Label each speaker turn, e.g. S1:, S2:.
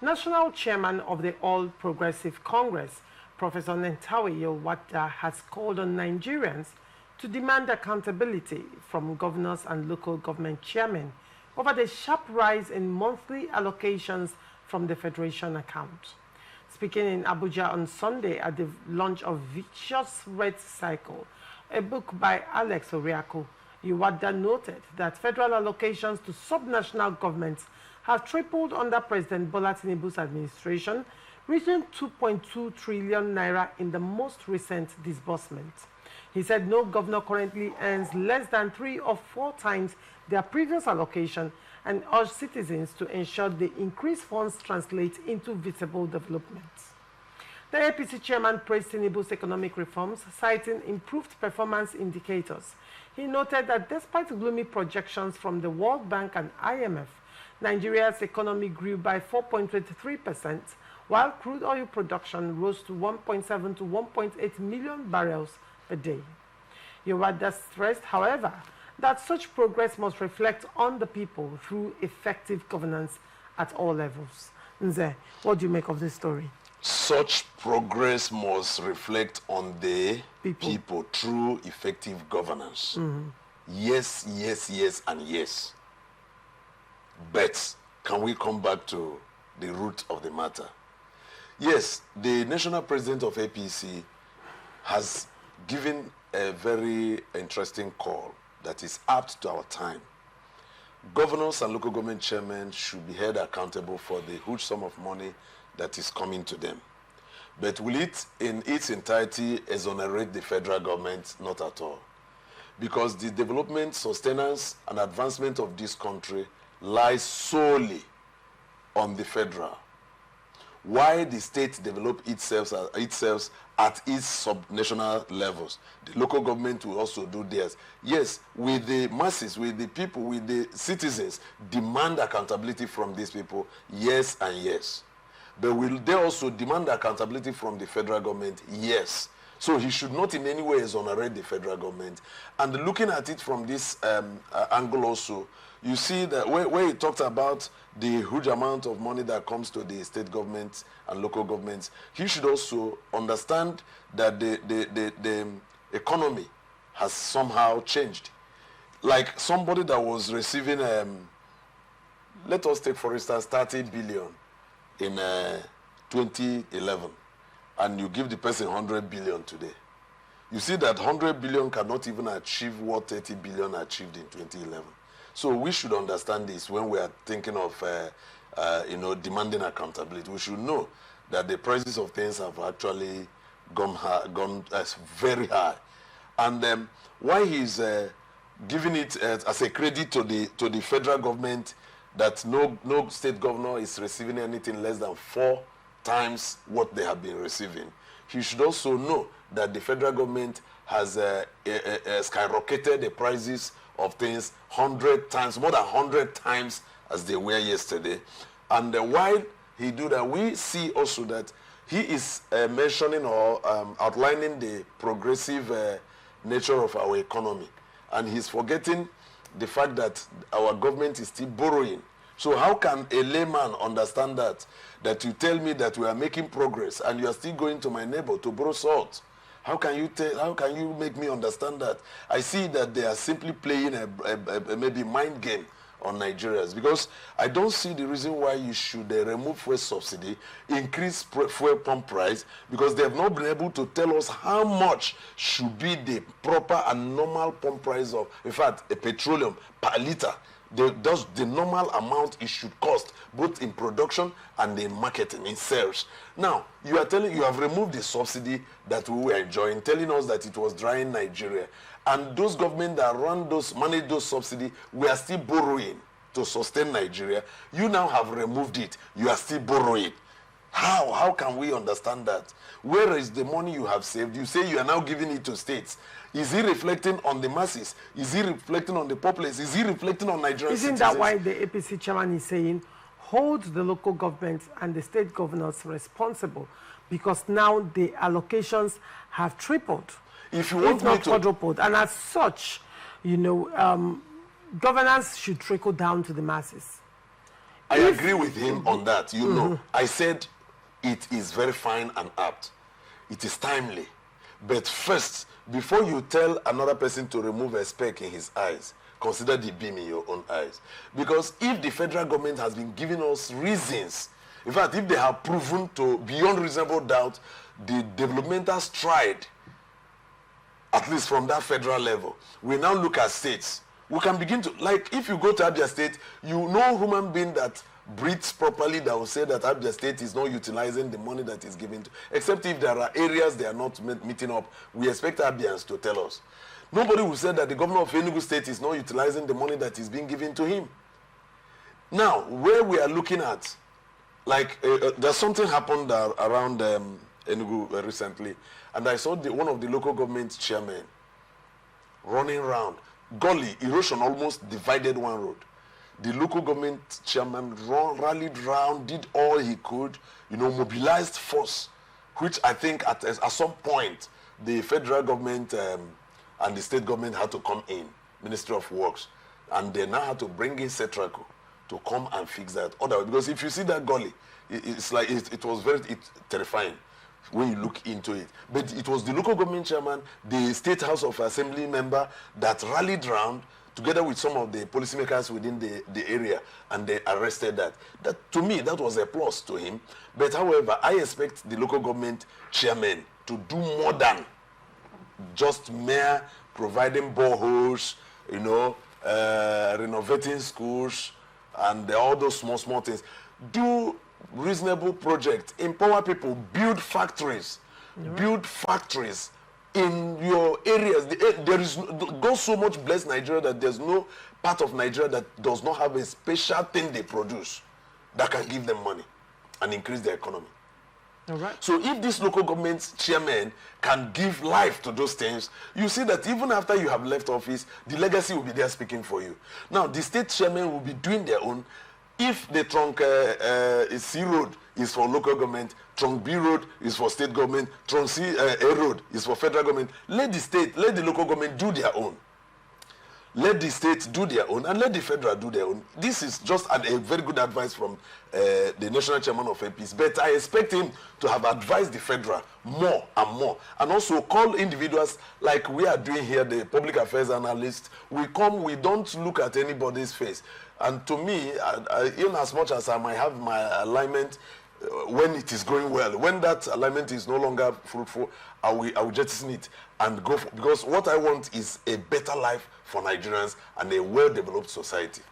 S1: National Chairman of the All Progressive Congress, Professor Nentawe Yilwatda, has called on Nigerians to demand accountability from governors and local government chairmen over the sharp rise in monthly allocations from the Federation account. Speaking in Abuja on Sunday at the launch of Vicious Red Cycle, a book by Alex Oriako, Yilwatda noted that federal allocations to subnational governments have tripled under President Bola Tinubu's administration, reaching 2.2 trillion naira in the most recent disbursement. He said no governor currently earns less than 3 or 4 times their previous allocation and urged citizens to ensure the increased funds translate into visible developments. The APC chairman praised Tinubu's economic reforms, citing improved performance indicators. He noted that despite gloomy projections from the World Bank and IMF, Nigeria's economy grew by 4.23%, while crude oil production rose to 1.7 to 1.8 million barrels per day. Yilwatda stressed, however, that such progress must reflect on the people through effective governance at all levels. Nze, what do you make of this story?
S2: Such progress must reflect on the people through effective governance. Yes, yes, yes, and yes. But can we come back to the root of the matter? Yes, the national president of APC has given a very interesting call that is apt to our time. Governors and local government chairmen should be held accountable for the huge sum of money that is coming to them. But will it, in its entirety, exonerate the federal government? Not at all. Because the development, sustenance, and advancement of this country lies solely on the federal. Why the state develop itself at its subnational levels, the local government will also do theirs. Yes, with the masses, with the people, with the citizens, demand accountability from these people, yes and yes. But will they also demand accountability from the federal government? Yes. So he should not in any way exonerate the federal government. And looking at it from this angle also, you see that where he talked about the huge amount of money that comes to the state governments and local governments, he should also understand that the economy has somehow changed. Like somebody that was receiving, let us take for instance 30 billion in 2011, and you give the person 100 billion today. You see that 100 billion cannot even achieve what 30 billion achieved in 2011. So we should understand this when we are thinking of, demanding accountability. We should know that the prices of things have actually gone very high. And why he's giving it as a credit to the federal government that no state governor is receiving anything less than 4 times what they have been receiving. He should also know that the federal government has skyrocketed the prices of things 100 times, more than 100 times as they were yesterday. And while he do that, we see also that he is mentioning or outlining the progressive nature of our economy. And he's forgetting the fact that our government is still borrowing. So how can a layman understand that? That you tell me that we are making progress and you are still going to my neighbor to borrow salt? How can you make me understand that? I see that they are simply playing a maybe mind game on Nigerians, because I don't see the reason why you should remove fuel subsidy, increase fuel pump price, because they have not been able to tell us how much should be the proper and normal pump price of, in fact, a petroleum per liter. The normal amount it should cost, both in production and in marketing, in sales. Now, you have removed the subsidy that we were enjoying, telling us that it was drying Nigeria. And those governments that manage those subsidies, we are still borrowing to sustain Nigeria. You now have removed it. You are still borrowing. How can we understand that? Where is the money you have saved? You say you are now giving it to states. Is he reflecting on the masses? Is he reflecting on the populace? Is he reflecting on Nigerian citizens?
S1: Isn't that why the APC chairman is saying, hold the local governments and the state governors responsible? Because now the allocations have tripled,
S2: if you want
S1: not quadrupled. And as such, governance should trickle down to the masses.
S2: I agree with him on that. You know, I said it is very fine and apt. It is timely. But first, before you tell another person to remove a speck in his eyes, consider the beam in your own eyes. Because if the federal government has been giving us reasons, in fact, if they have proven to, beyond reasonable doubt, the developmental stride, at least from that federal level, we now look at states. We can begin to, like, if you go to Abia State, you know human being that breathes properly that will say that Abia State is not utilizing the money that is given to, except if there are areas they are not meeting up. We expect Abians to tell us. Nobody will say that the governor of Enugu State is not utilizing the money that is being given to him. Now, where we are looking at, like, there's something happened around Enugu recently, and I saw one of the local government chairmen running around. Gully, erosion almost divided one road. The local government chairman rallied round, did all he could, you know, mobilized force, which I think at some point the federal government and the state government had to come in, Ministry of Works, and they now had to bring in Cetraco to come and fix that. Otherwise, because if you see that gully, it's like it was very terrifying when you look into it. But it was the local government chairman, the State House of Assembly member that rallied round together with some of the policymakers within the area, and they arrested that. That, to me, that was a plus to him. But however, I expect the local government chairman to do more than just mere providing boreholes, you know, renovating schools, and all those small things. Do reasonable projects, empower people, build factories, in your areas. There is God so much bless Nigeria that there's no part of Nigeria that does not have a special thing they produce that can give them money and increase their economy.
S1: All right.
S2: So if this local government chairman can give life to those things, you see that even after you have left office, the legacy will be there speaking for you. Now, the state chairman will be doing their own. If the trunk C road is for local government, trunk B road is for state government, trunk C A road is for federal government, let the local government do their own. Let the states do their own, and let the federal do their own. This is just a very good advice from the national chairman of APC. But I expect him to have advised the federal more and more, and also call individuals like we are doing here, the public affairs analysts. We come, we don't look at anybody's face. And to me, even as much as I might have my alignment when it is going well, when that alignment is no longer fruitful, I will jettison it and go for, because what I want is a better life for Nigerians and a well-developed society.